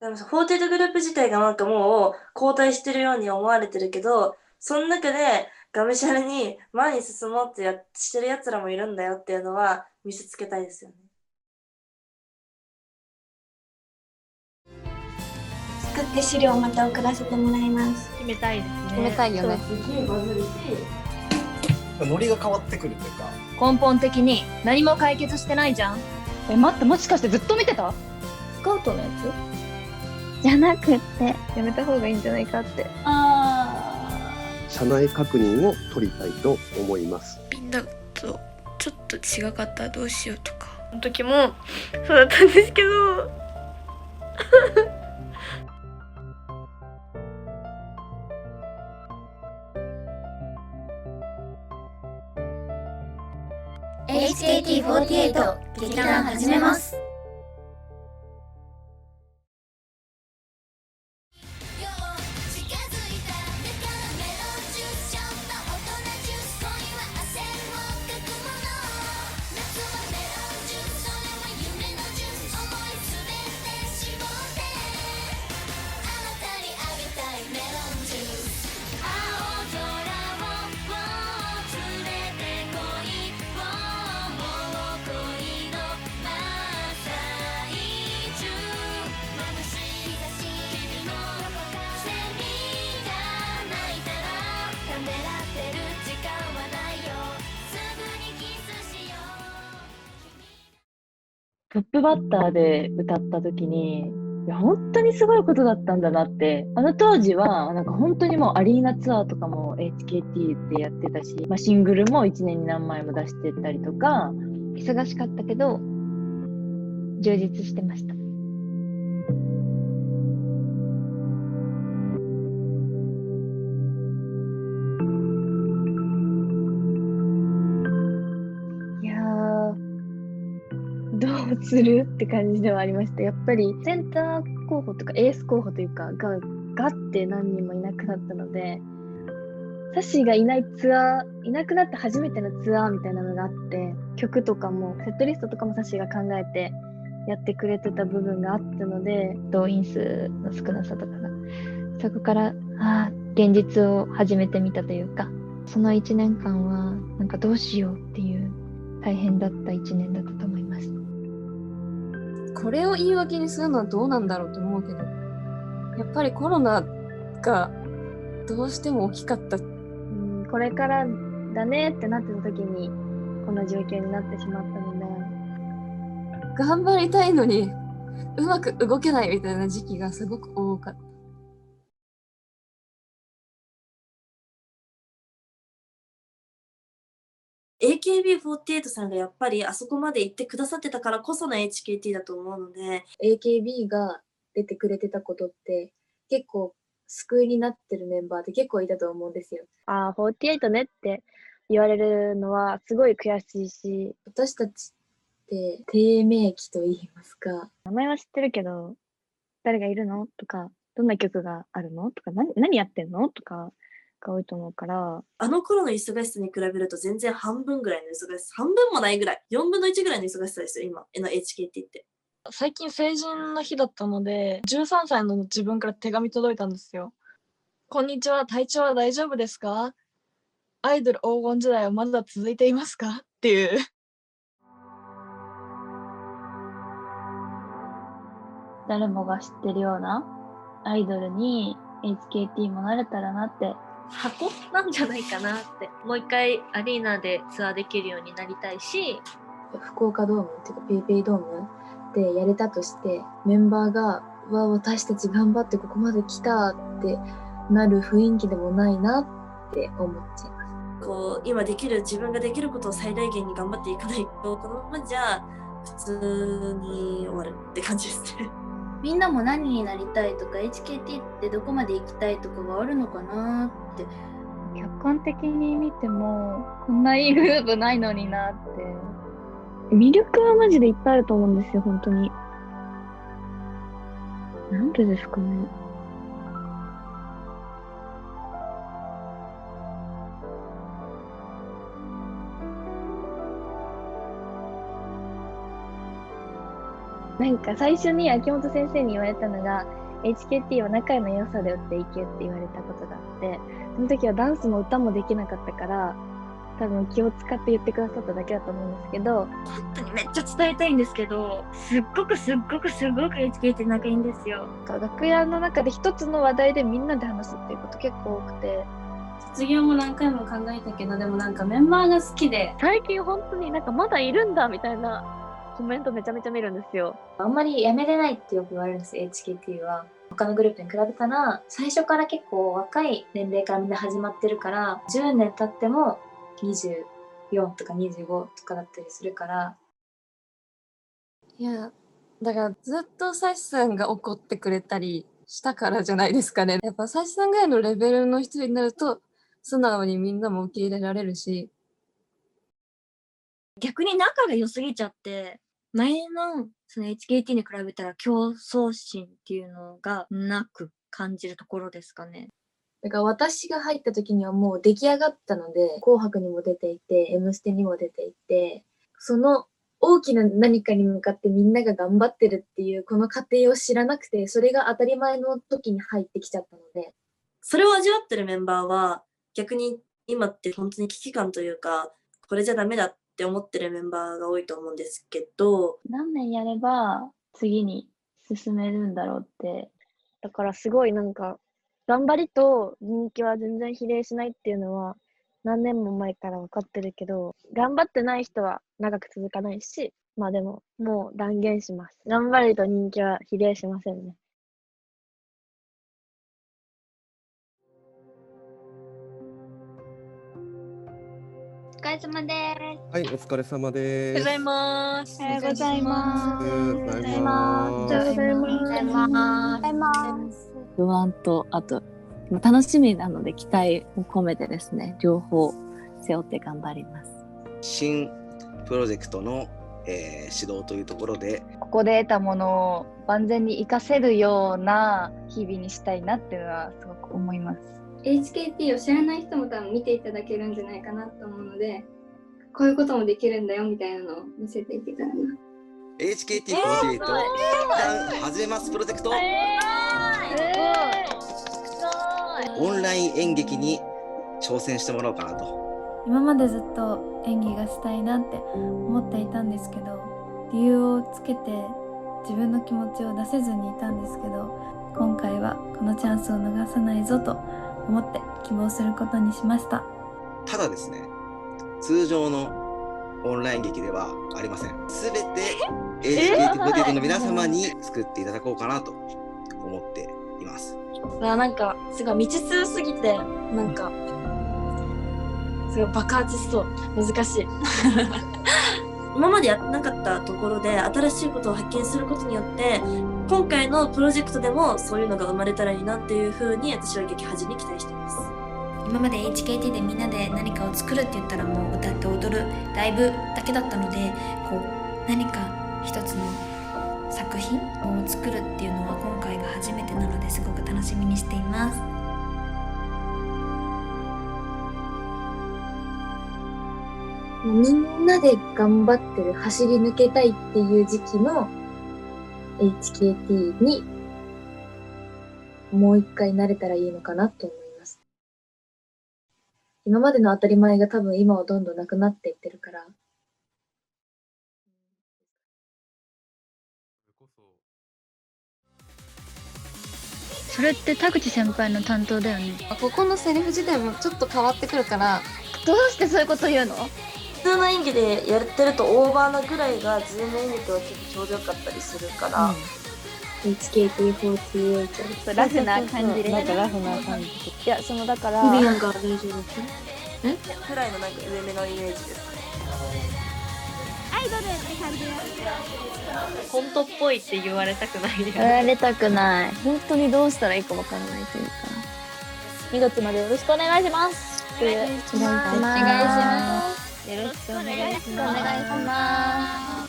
でもさ、フォーテッドグループ自体がなんかもう後退してるように思われてるけど、その中でがむしゃらに前に進もうってしてる奴らもいるんだよっていうのは見せつけたいですよね。作って資料をまた送らせてもらいます。決めたいですね。決めたいよね。すげえバズるし、ノリが変わってくるというか、根本的に何も解決してないじゃん。待って、もしかしてずっと見てた？スカウトのやつじゃなくってやめた方がいいんじゃないかって。社内確認を取りたいと思います。みんなとちょっと違かったらどうしようとか、その時もそうだったんですけどHKT48 劇団始めます。トップバッターで歌った時に、いや本当にすごいことだったんだなって。あの当時は、なんか本当にもうアリーナツアーとかも HKT でやってたし、シングルも1年に何枚も出してたりとか、忙しかったけど充実してました。いやどうするって感じではありました。やっぱりセンター候補とかエース候補というかがガって何人もいなくなったので、サッシーがいないツアー、いなくなって初めてのツアーみたいなのがあって、曲とかもセットリストとかもサッシーが考えてやってくれてた部分があったので、動員数の少なさとかが、そこから現実を始めてみたというか、その1年間はなんかどうしようっていう大変だった1年だったと思います。これを言い訳にするのはどうなんだろうと思うけど、やっぱりコロナがどうしても大きかった。これからだねってなってた時にこの状況になってしまったので、頑張りたいのにうまく動けないみたいな時期がすごく多かった。AKB48 さんがやっぱりあそこまで行ってくださってたからこその HKT だと思うので、 AKB が出てくれてたことって結構救いになってるメンバーって結構いたと思うんですよ。48ねって言われるのはすごい悔しいし、私たちって低迷期と言いますか、名前は知ってるけど誰がいるのとか、どんな曲があるのとか、何やってんのとかが多いと思うから、あの頃の忙しさに比べると全然半分ぐらいの忙しさ、半分もないぐらい、4分の1ぐらいの忙しさですよ、今の HKT って。最近成人の日だったので、13歳の自分から手紙届いたんですよ。こんにちは、体調は大丈夫ですか？アイドル黄金時代はまだ続いていますか？っていう。誰もが知ってるようなアイドルに HKT もなれたらなって。箱なんじゃないかなって。もう一回アリーナでツアーできるようになりたいし、福岡ドームっていうかペイペイドームでやれたとして、メンバーが私たち頑張ってここまで来たってなる雰囲気でもないなって思っちゃいます。こう今できる、自分ができることを最大限に頑張っていかないと、このままじゃ普通に終わるって感じですね。みんなも何になりたいとか HKT ってどこまで行きたいとかがあるのかなって。客観的に見てもこんないいグループないのになって。魅力はマジでいっぱいあると思うんですよ、本当に。なんでですかね。なんか最初に秋元先生に言われたのが、HKT は仲の良さで売っていけって言われたことがあって、その時はダンスも歌もできなかったから、多分気を使って言ってくださっただけだと思うんですけど、本当にめっちゃ伝えたいんですけど、すっごく HKT 仲いいんですよ。楽屋の中で一つの話題でみんなで話すっていうこと結構多くて、卒業も何回も考えたけど、でもなんかメンバーが好きで、最近本当になんかまだいるんだみたいなコメントめちゃめちゃ見るんですよ。あんまりやめれないってよく言われるんですよ、HKT は。他のグループに比べたら、最初から結構若い年齢からみんな始まってるから、10年経っても24とか25とかだったりするから。いや、だからずっとサシさんが怒ってくれたりしたからじゃないですかね。やっぱサシさんぐらいのレベルの人になると、素直にみんなも受け入れられるし。逆に仲が良すぎちゃって、前のその HKT に比べたら競争心っていうのがなく感じるところですかね。だから私が入った時にはもう出来上がったので、紅白にも出ていて、M ステにも出ていて、その大きな何かに向かってみんなが頑張ってるっていうこの過程を知らなくて、それが当たり前の時に入ってきちゃったので。それを味わってるメンバーは、逆に今って本当に危機感というか、これじゃダメだって思ってるメンバーが多いと思うんですけど、何年やれば次に進めるんだろうって。だからすごいなんか、頑張りと人気は全然比例しないっていうのは何年も前から分かってるけど、頑張ってない人は長く続かないし、まあでももう断言します。頑張りと人気は比例しませんね。お疲れ様です。はい、お疲れ様です。おはようございます。おはようございます。おはようございます。おはようございます。不安と、あと、楽しみなので期待を込めてですね、両方背負って頑張ります。新プロジェクトの、指導というところで、ここで得たものを万全に活かせるような日々にしたいなっていうのはすごく思います。HKT を知らない人も多分見ていただけるんじゃないかなと思うので、こういうこともできるんだよみたいなのを見せていけたらな。HKT48 一旦始めますプロジェクト、オンライン演劇に挑戦してもらおうかなと。今までずっと演技がしたいなって思っていたんですけど、理由をつけて自分の気持ちを出せずにいたんですけど、今回はこのチャンスを逃さないぞと思って希望することにしました。ただですね、通常のオンライン劇ではありません。すべて HKT48 の皆様に作っていただこうかなと思っています。なんかすごい未知数すぎて、なんかすごい爆発しそう。難しい。今までやってなかったところで新しいことを発見することによって、今回のプロジェクトでもそういうのが生まれたらいいなっていう風に私は劇恥に期待しています。今まで HKT でみんなで何かを作るって言ったらもう歌って踊るライブだけだったので、こう何か一つの作品を作るっていうのは今回が初めてなので、すごく楽しみにしています。みんなで頑張ってる、走り抜けたいっていう時期の HKT にもう一回なれたらいいのかなと思います。今までの当たり前が多分今はどんどんなくなっていってるから。それって田口先輩の担当だよね。ここのセリフ自体もちょっと変わってくるから。どうしてそういうこと言うの？普通の演技でやってるとオーバーなぐらいがズーム演技とはちょっとちょうどよかったりするから、HKT48 ラフな感じで、なんかラフな感じ。いや、そのだからビビアンが大丈夫ですね。くらいのなんか上目のイメージですね。アイドルって感じ。コントっぽいって言われたくないです。言われたくない。本当にどうしたらいいかわからないというか。2月までよろしくお願いします。お願いします。よろしくお願いします。